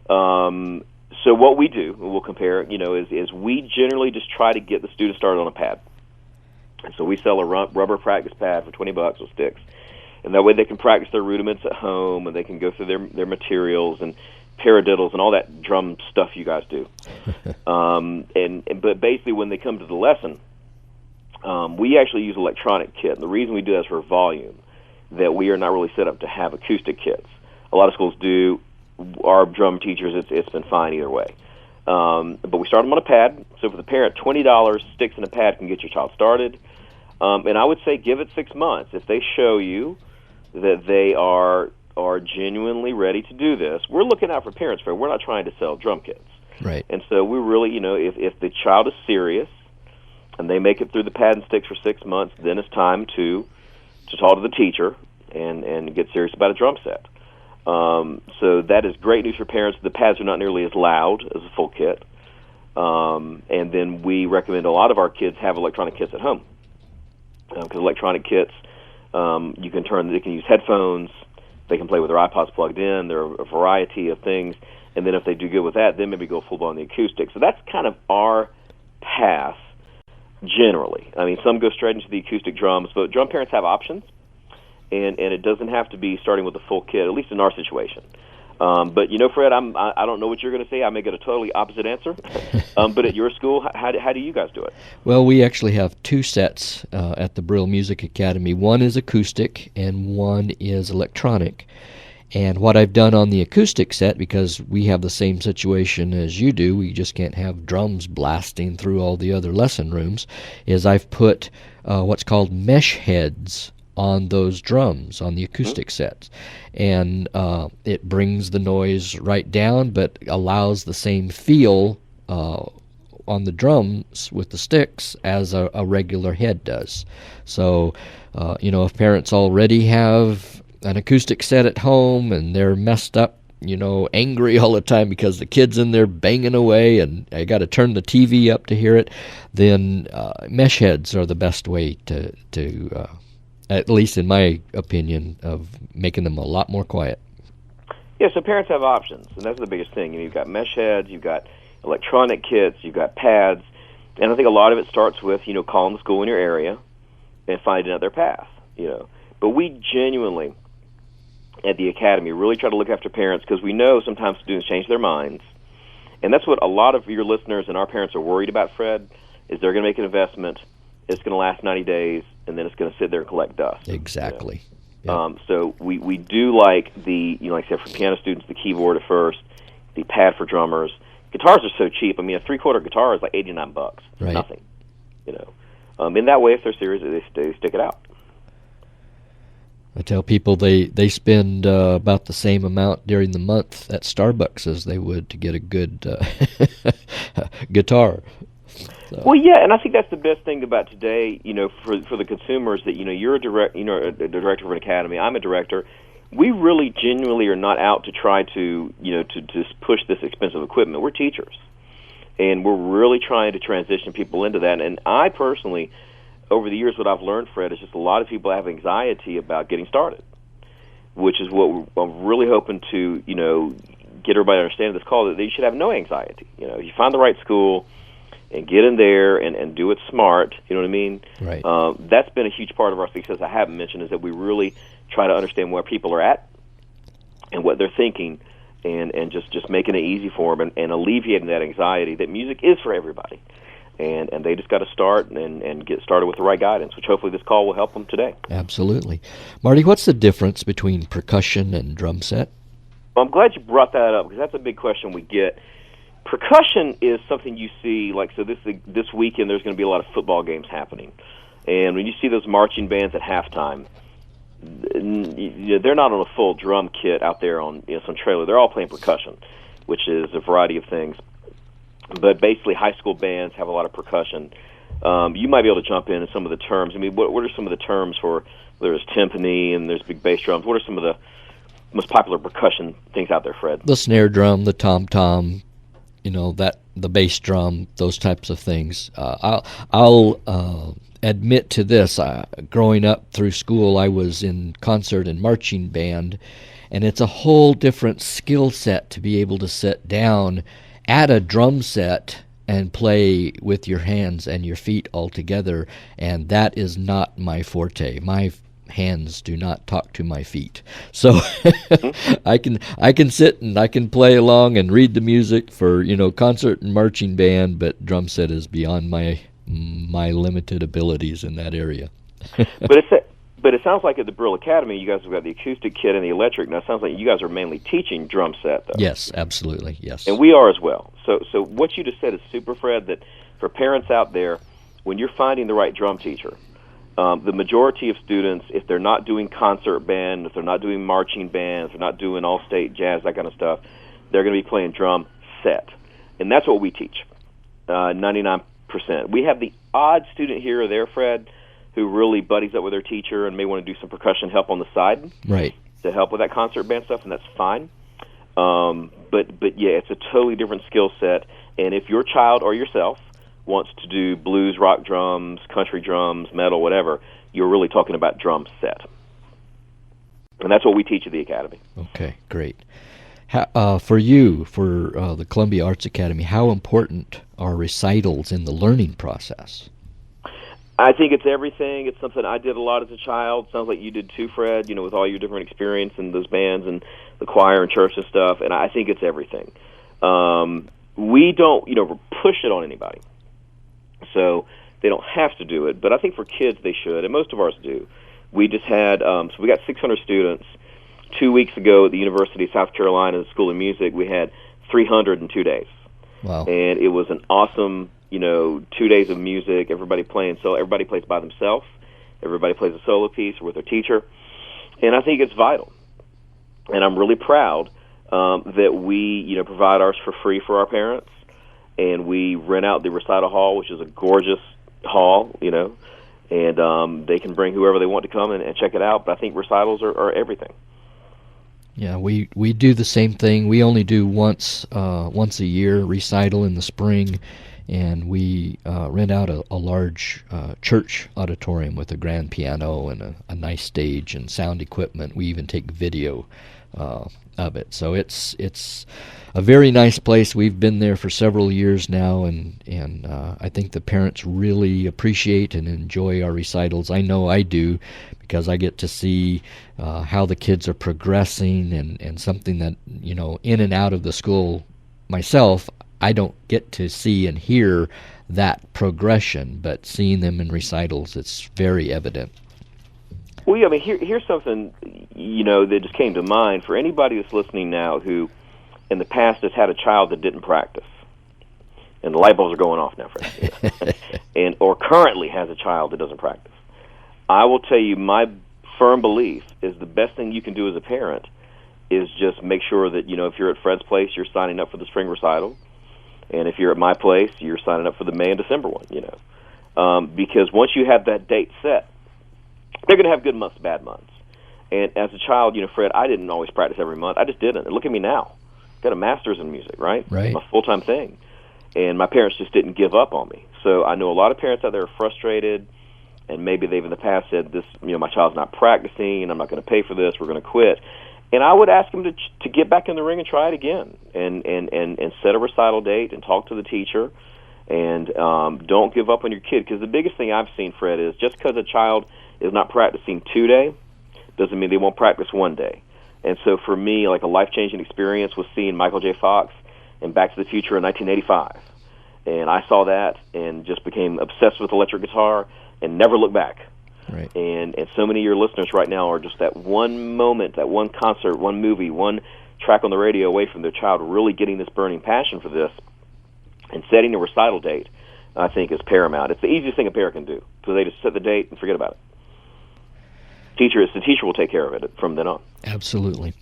So what we do, we'll compare, is we generally just try to get the student started on a pad. And so we sell a rubber practice pad for $20 with sticks, and that way they can practice their rudiments at home, and they can go through their materials and paradiddles and all that drum stuff you guys do. But basically, when they come to the lesson, we actually use electronic kit. And the reason we do that is for volume, that we are not really set up to have acoustic kits. A lot of schools do. Our drum teachers, it's been fine either way. But we start them on a pad. So for the parent, $20, sticks and a pad can get your child started. And I would say give it 6 months. If they show you that they are genuinely ready to do this, we're looking out for parents. We're not trying to sell drum kits. Right. And so we really, if the child is serious and they make it through the pad and sticks for 6 months, then it's time to to talk to the teacher and get serious about a drum set. So that is great news for parents. The pads are not nearly as loud as a full kit. And then we recommend a lot of our kids have electronic kits at home, because electronic kits, they can use headphones, they can play with their iPods plugged in, there are a variety of things, and then if they do good with that, then maybe go full-blown on the acoustic. So that's kind of our path, generally. I mean, some go straight into the acoustic drums, but drum parents have options, and it doesn't have to be starting with a full kit, at least in our situation. But Fred, I don't know what you're going to say. I may get a totally opposite answer. But at your school, how do you guys do it? Well, we actually have two sets at the Brill Music Academy. One is acoustic and one is electronic. And what I've done on the acoustic set, because we have the same situation as you do, we just can't have drums blasting through all the other lesson rooms, is I've put what's called mesh heads on those drums, on the acoustic sets. And it brings the noise right down, but allows the same feel on the drums with the sticks as a regular head does. So, if parents already have an acoustic set at home and they're messed up, angry all the time because the kid's in there banging away and I got to turn the TV up to hear it, then mesh heads are the best way to at least in my opinion, of making them a lot more quiet. Yeah, so parents have options, and that's the biggest thing. You've got mesh heads, you've got electronic kits, you've got pads, and I think a lot of it starts with, calling the school in your area and finding out their path, But we genuinely, at the Academy, really try to look after parents, because we know sometimes students change their minds. And that's what a lot of your listeners and our parents are worried about, Fred, is they're going to make an investment, it's going to last 90 days, and then it's going to sit there and collect dust. Exactly. Yep. So we do like the, like I said, for piano students, the keyboard at first, the pad for drummers. Guitars are so cheap. I mean, a 3/4 guitar is like $89. Right. Nothing. In that way, if they're serious, they stick it out. I tell people they spend about the same amount during the month at Starbucks as they would to get a good guitar. So. Well, yeah, and I think that's the best thing about today, for the consumers, that, you're a director of an academy, I'm a director. We really genuinely are not out to try to, to just push this expensive equipment. We're teachers, and we're really trying to transition people into that. And I personally, over the years, what I've learned, Fred, is just a lot of people have anxiety about getting started, which is what I'm really hoping to, get everybody to understand in this call, that they should have no anxiety. You find the right school and get in there and do it smart, you know what I mean? Right. That's been a huge part of our success I haven't mentioned, is that we really try to understand where people are at and what they're thinking, and just making it easy for them and alleviating that anxiety that music is for everybody. And they just got to start and get started with the right guidance, which hopefully this call will help them today. Absolutely. Marty, what's the difference between percussion and drum set? Well, I'm glad you brought that up, because that's a big question we get. Percussion is something you see, this weekend there's going to be a lot of football games happening. And when you see those marching bands at halftime, they're not on a full drum kit out there on some trailer. They're all playing percussion, which is a variety of things. But basically, high school bands have a lot of percussion. You might be able to jump in some of the terms. I mean, what are some of the terms for, there's timpani and there's big bass drums. What are some of the most popular percussion things out there, Fred? The snare drum, the tom-tom, the bass drum, those types of things. I'll admit to this. Growing up through school, I was in concert and marching band, and it's a whole different skill set to be able to sit down at a drum set and play with your hands and your feet all together, and that is not my forte. My hands do not talk to my feet. So I can sit and I can play along and read the music for, concert and marching band, but drum set is beyond my limited abilities in that area. But it sounds like at the Brill Academy, you guys have got the acoustic kit and the electric. Now, it sounds like you guys are mainly teaching drum set, though. Yes, absolutely, yes. And we are as well. So what you just said is super, Fred, that for parents out there, when you're finding the right drum teacher, the majority of students, if they're not doing concert band, if they're not doing marching band, if they're not doing all-state jazz, that kind of stuff, they're going to be playing drum set. And that's what we teach, 99%. We have the odd student here or there, Fred, who really buddies up with their teacher and may want to do some percussion help on the side Right. to help with that concert band stuff, and that's fine. But yeah, it's a totally different skill set. And if your child or yourself wants to do blues, rock drums, country drums, metal, whatever, you're really talking about drum set. And that's what we teach at the Academy. Okay, great. For you, for the Columbia Arts Academy, how important are recitals in the learning process? I think it's everything. It's something I did a lot as a child. Sounds like you did too, Fred, with all your different experience in those bands and the choir and church and stuff, and I think it's everything. We don't, push it on anybody. So they don't have to do it, but I think for kids they should, and most of ours do. We just had, so we got 600 students. 2 weeks ago at the University of South Carolina, the School of Music, we had 300 in 2 days. Wow. And it was an awesome, 2 days of music, everybody playing, so everybody plays by themselves, everybody plays a solo piece or with their teacher, and I think it's vital. And I'm really proud that we, provide ours for free for our parents, and we rent out the Recital Hall, which is a gorgeous hall, and they can bring whoever they want to come and check it out, but I think recitals are everything. Yeah, we do the same thing. We only do once a year recital in the spring, and we rent out a large church auditorium with a grand piano and a nice stage and sound equipment. We even take video of it. So it's a very nice place. We've been there for several years now, and I think the parents really appreciate and enjoy our recitals. I know I do, because I get to see how the kids are progressing, and something that, in and out of the school myself, I don't get to see and hear that progression, but seeing them in recitals, it's very evident. Well, yeah, here's something, that just came to mind for anybody that's listening now who in the past has had a child that didn't practice. And the light bulbs are going off now, Fred. Or currently has a child that doesn't practice. I will tell you, my firm belief is the best thing you can do as a parent is just make sure that, if you're at Fred's place, you're signing up for the spring recital. And if you're at my place, you're signing up for the May and December one, because once you have that date set, they're going to have good months, bad months. And as a child, Fred, I didn't always practice every month. I just didn't. And look at me now. Got a master's in music, right? Right. It's my full-time thing. And my parents just didn't give up on me. So I know a lot of parents out there are frustrated, and maybe they've in the past said, "This, my child's not practicing, and I'm not going to pay for this. We're going to quit." And I would ask them to get back in the ring and try it again, and set a recital date and talk to the teacher, and don't give up on your kid. Because the biggest thing I've seen, Fred, is just because a child is not practicing 2 days doesn't mean they won't practice 1 day. And so for me, like a life-changing experience was seeing Michael J. Fox in Back to the Future in 1985. And I saw that and just became obsessed with electric guitar and never looked back. Right. And so many of your listeners right now are just that one moment, that one concert, one movie, one track on the radio away from their child really getting this burning passion for this, and setting a recital date, I think, is paramount. It's the easiest thing a parent can do, because they just set the date and forget about it. The teacher will take care of it from then on. Absolutely.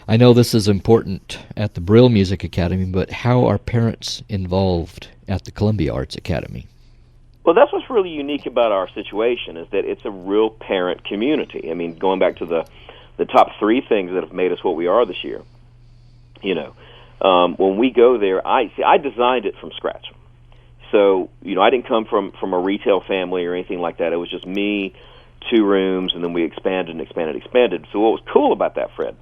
I know this is important at the Brill Music Academy, but how are parents involved at the Columbia Arts Academy? Well, that's what's really unique about our situation, is that it's a real parent community. I mean, going back to the top 3 things that have made us what we are this year, when we go there, I designed it from scratch. So, I didn't come from a retail family or anything like that. It was just me, 2 rooms, and then we expanded. So what was cool about that, Fred,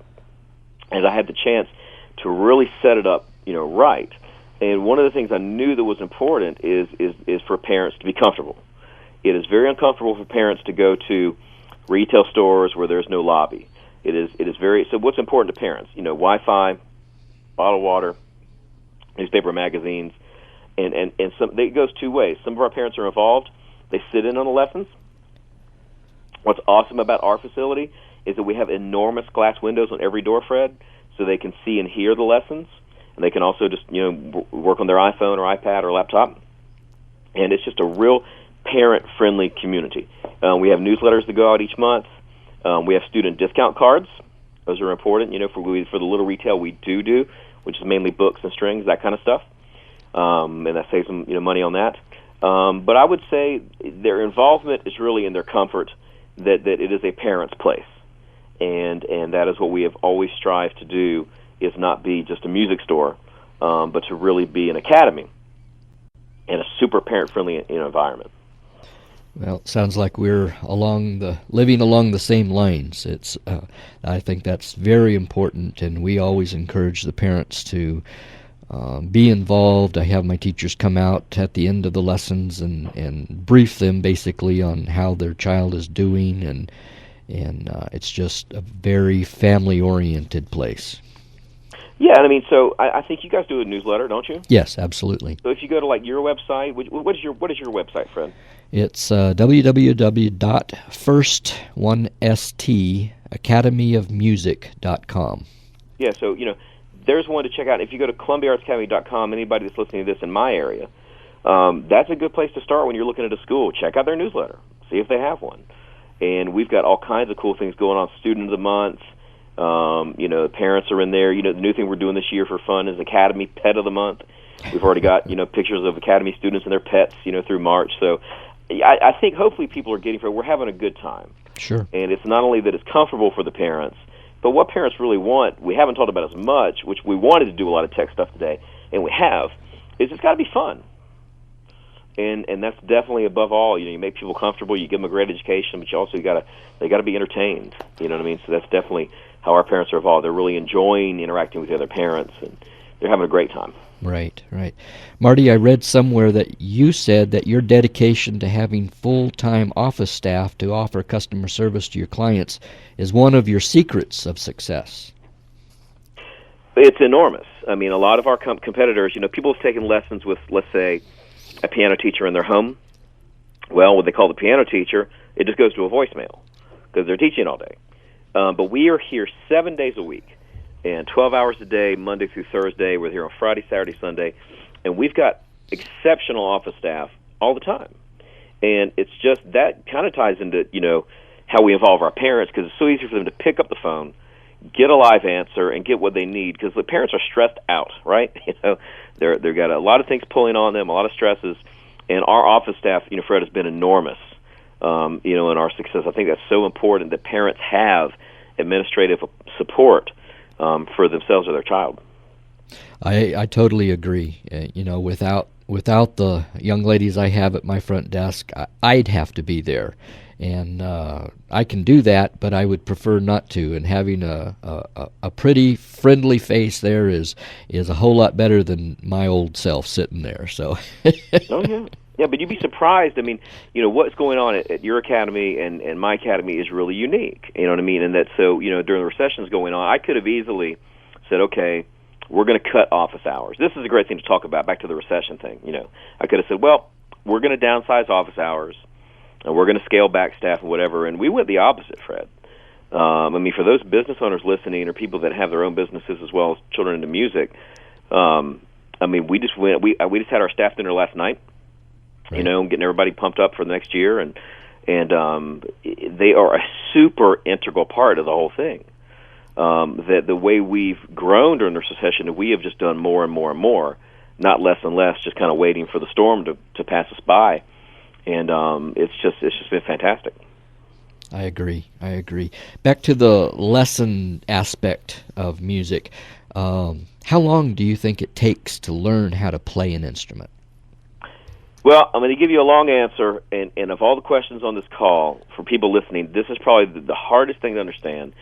is I had the chance to really set it up, right. And one of the things I knew that was important is for parents to be comfortable. It is very uncomfortable for parents to go to retail stores where there's no lobby. It is very, so what's important to parents? Wi-Fi, bottled water, newspaper, magazines, and it goes 2 ways. Some of our parents are involved. They sit in on the lessons. What's awesome about our facility is that we have enormous glass windows on every door, Fred, so they can see and hear the lessons. And they can also just, work on their iPhone or iPad or laptop. And it's just a real parent-friendly community. We have newsletters that go out each month. We have student discount cards. Those are important, for the little retail we do, which is mainly books and strings, that kind of stuff. And that saves them, money on that. But I would say their involvement is really in their comfort, that it is a parent's place. And that is what we have always strived to do, is not be just a music store, but to really be an academy and a super parent-friendly environment. Well, it sounds like we're living along the same lines. I think that's very important, and we always encourage the parents to be involved. I have my teachers come out at the end of the lessons and brief them basically on how their child is doing, and it's just a very family-oriented place. Yeah, and I mean, so I think you guys do a newsletter, don't you? Yes, absolutely. So if you go to your website, what is your website, Fred? It's www.first1stacademyofmusic.com. Yeah, so there's one to check out. If you go to columbiaartsacademy.com, anybody that's listening to this in my area, that's a good place to start when you're looking at a school. Check out their newsletter, see if they have one. And we've got all kinds of cool things going on. Student of the Month. Parents are in there. The new thing we're doing this year for fun is Academy Pet of the Month. We've already got, pictures of Academy students and their pets, through March. So I think hopefully people are getting we're having a good time. Sure. And it's not only that it's comfortable for the parents, but what parents really want, we haven't talked about as much, which we wanted to do a lot of tech stuff today, and we have, is it's got to be fun. And that's definitely above all. You make people comfortable, you give them a great education, but you also they got to be entertained. You know what I mean? So that's definitely how our parents are involved. They're really enjoying interacting with the other parents, and they're having a great time. Right. Marty, I read somewhere that you said that your dedication to having full-time office staff to offer customer service to your clients is one of your secrets of success. It's enormous. I mean, a lot of our competitors, people have taken lessons with, let's say, a piano teacher in their home. Well, what they call the piano teacher, it just goes to a voicemail because they're teaching all day. But we are here 7 days a week and 12 hours a day, Monday through Thursday. We're here on Friday, Saturday, Sunday, and we've got exceptional office staff all the time. And it's just that kind of ties into, how we involve our parents, because it's so easy for them to pick up the phone, get a live answer, and get what they need, because the parents are stressed out, right? They've got a lot of things pulling on them, a lot of stresses, and our office staff, Fred, has been enormous, in our success. I think that's so important that parents have administrative support for themselves or their child. I totally agree. Without the young ladies I have at my front desk, I'd have to be there. And I can do that, but I would prefer not to. And having a pretty friendly face there is a whole lot better than my old self sitting there. So. Oh yeah, yeah. But you'd be surprised. I mean, what's going on at your academy and my academy is really unique. You know what I mean? And that during the recessions going on, I could have easily said, okay, we're going to cut office hours. This is a great thing to talk about. Back to the recession thing. I could have said, well, we're going to downsize office hours. And we're going to scale back staff and whatever, and we went the opposite, Fred. For those business owners listening or people that have their own businesses as well as children into music, we just went. We just had our staff dinner last night, right. Getting everybody pumped up for the next year, and they are a super integral part of the whole thing. That the way we've grown during the recession, we have just done more and more and more, not less and less, just kind of waiting for the storm to pass us by. And it's just been fantastic. I agree. Back to the lesson aspect of music. How long do you think it takes to learn how to play an instrument? Well, I'm going to give you a long answer, and of all the questions on this call, for people listening, this is probably the hardest thing to understand,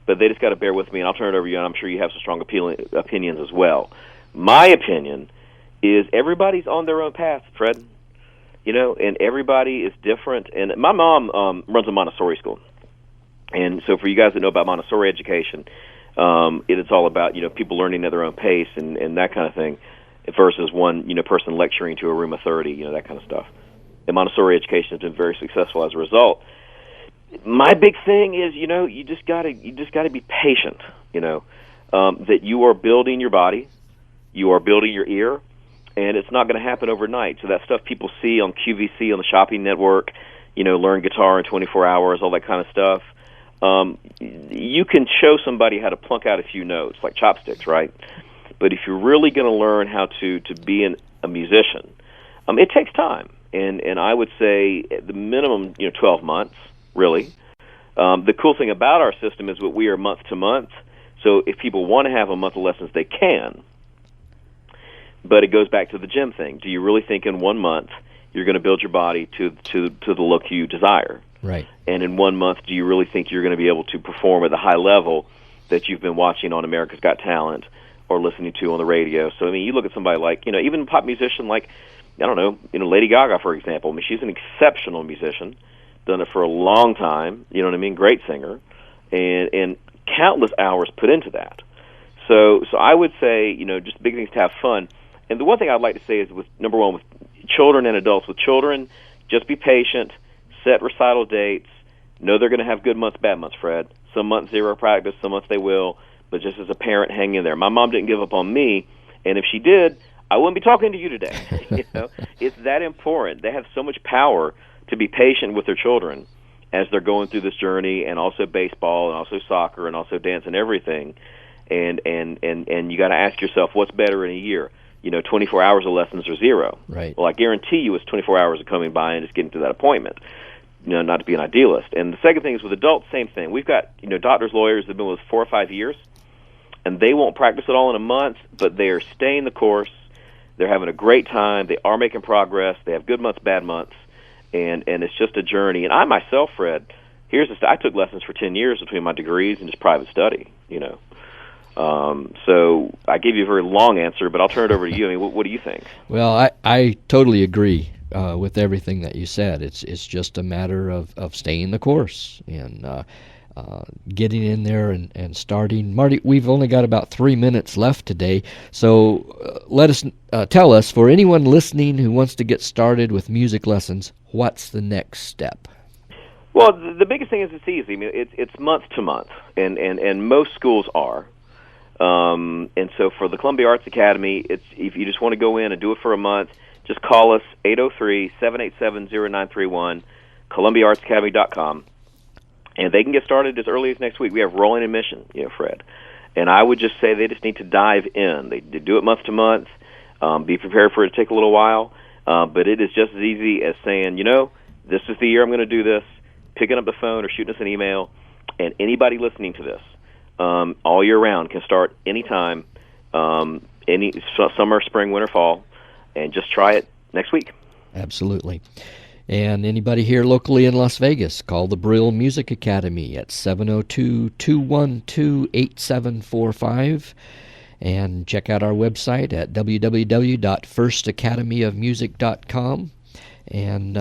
but they just got to bear with me, and I'll turn it over to you, and I'm sure you have some strong opinions as well. My opinion is everybody's on their own path, Fred. And everybody is different. And my mom runs a Montessori school. And so for you guys that know about Montessori education, it is all about, people learning at their own pace and that kind of thing versus one, person lecturing to a room of 30, that kind of stuff. And Montessori education has been very successful as a result. My big thing is, you just got to be patient, that you are building your body, you are building your ear, and it's not going to happen overnight. So that stuff people see on QVC, on the shopping network, learn guitar in 24 hours, all that kind of stuff. You can show somebody how to plunk out a few notes, like chopsticks, right? But if you're really going to learn how to be a musician, it takes time. and I would say at the minimum, 12 months, really. The cool thing about our system is that we are month to month, so if people want to have a month of lessons, they can. But it goes back to the gym thing. Do you really think in 1 month you're going to build your body to the look you desire? Right. And in 1 month, do you really think you're going to be able to perform at the high level that you've been watching on America's Got Talent or listening to on the radio? So, I mean, you look at somebody like, even a pop musician like, I don't know, Lady Gaga, for example. I mean, she's an exceptional musician, done it for a long time, you know what I mean, great singer, and countless hours put into that. So I would say, just big things to have fun. And the one thing I'd like to say is, number one, with children and adults. With children, just be patient, set recital dates, know they're going to have good months, bad months, Fred. Some months zero practice, some months they will, but just as a parent, hang in there. My mom didn't give up on me, and if she did, I wouldn't be talking to you today. It's that important. They have so much power to be patient with their children as they're going through this journey, and also baseball, and also soccer, and also dance and everything. And you got to ask yourself, what's better in a year? 24 hours of lessons or zero. Right. Well, I guarantee you it's 24 hours of coming by and just getting to that appointment. Not to be an idealist. And the second thing is with adults, same thing. We've got, doctors, lawyers that have been with us 4 or 5 years, and they won't practice it all in a month, but they are staying the course. They're having a great time. They are making progress. They have good months, bad months, and it's just a journey. And I myself, Fred, I took lessons for 10 years between my degrees and just private study, So I gave you a very long answer, but I'll turn it over to you. I mean, what do you think? Well, I totally agree with everything that you said. It's just a matter of staying the course and getting in there and starting. Marty, we've only got about 3 minutes left today, so tell us, for anyone listening who wants to get started with music lessons, what's the next step? Well, the biggest thing is it's easy. I mean, it's month to month, and most schools are. And so for the Columbia Arts Academy, if you just want to go in and do it for a month, just call us 803-787-0931, ColumbiaArtsAcademy.com, and they can get started as early as next week. We have rolling admission, Fred. And I would just say they just need to dive in. They do it month to month. Be prepared for it to take a little while, but it is just as easy as saying, this is the year I'm going to do this, picking up the phone or shooting us an email, and anybody listening to this, all year round can start anytime, any summer, spring, winter, fall, and just try it next week. Absolutely. And anybody here locally in Las Vegas, call the Brill Music Academy at 702-212-8745, and check out our website at www.firstacademyofmusic.com, and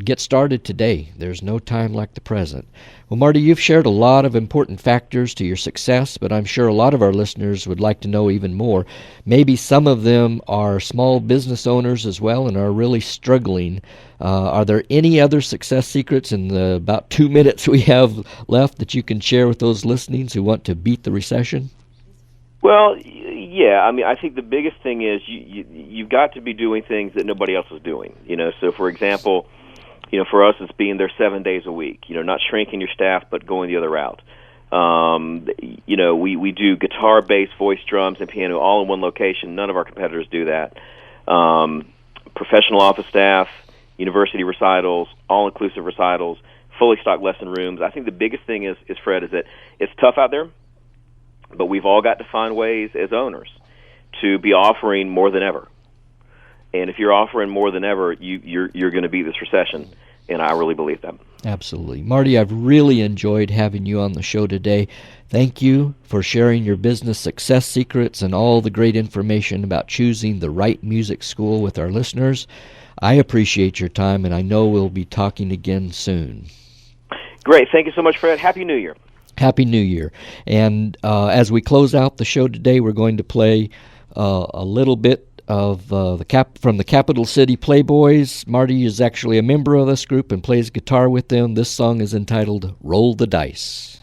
get started today. There's no time like the present. Well, Marty, you've shared a lot of important factors to your success, but I'm sure a lot of our listeners would like to know even more. Maybe some of them are small business owners as well and are really struggling. Are there any other success secrets in the about 2 minutes we have left that you can share with those listeners who want to beat the recession? Well, yeah. I mean, I think the biggest thing is you've got to be doing things that nobody else is doing. So, for example, for us, it's being there 7 days a week. Not shrinking your staff, but going the other route. We do guitar, bass, voice, drums, and piano all in one location. None of our competitors do that. Professional office staff, university recitals, all-inclusive recitals, fully stocked lesson rooms. I think the biggest thing is Fred, is that it's tough out there, but we've all got to find ways as owners to be offering more than ever. And if you're offering more than ever, you're going to beat this recession, and I really believe that. Absolutely. Marty, I've really enjoyed having you on the show today. Thank you for sharing your business success secrets and all the great information about choosing the right music school with our listeners. I appreciate your time, and I know we'll be talking again soon. Great. Thank you so much, Fred. Happy New Year. Happy New Year. And as we close out the show today, we're going to play a little bit of from the Capital City Playboys. Marty is actually a member of this group and plays guitar with them. This song is entitled Roll the Dice.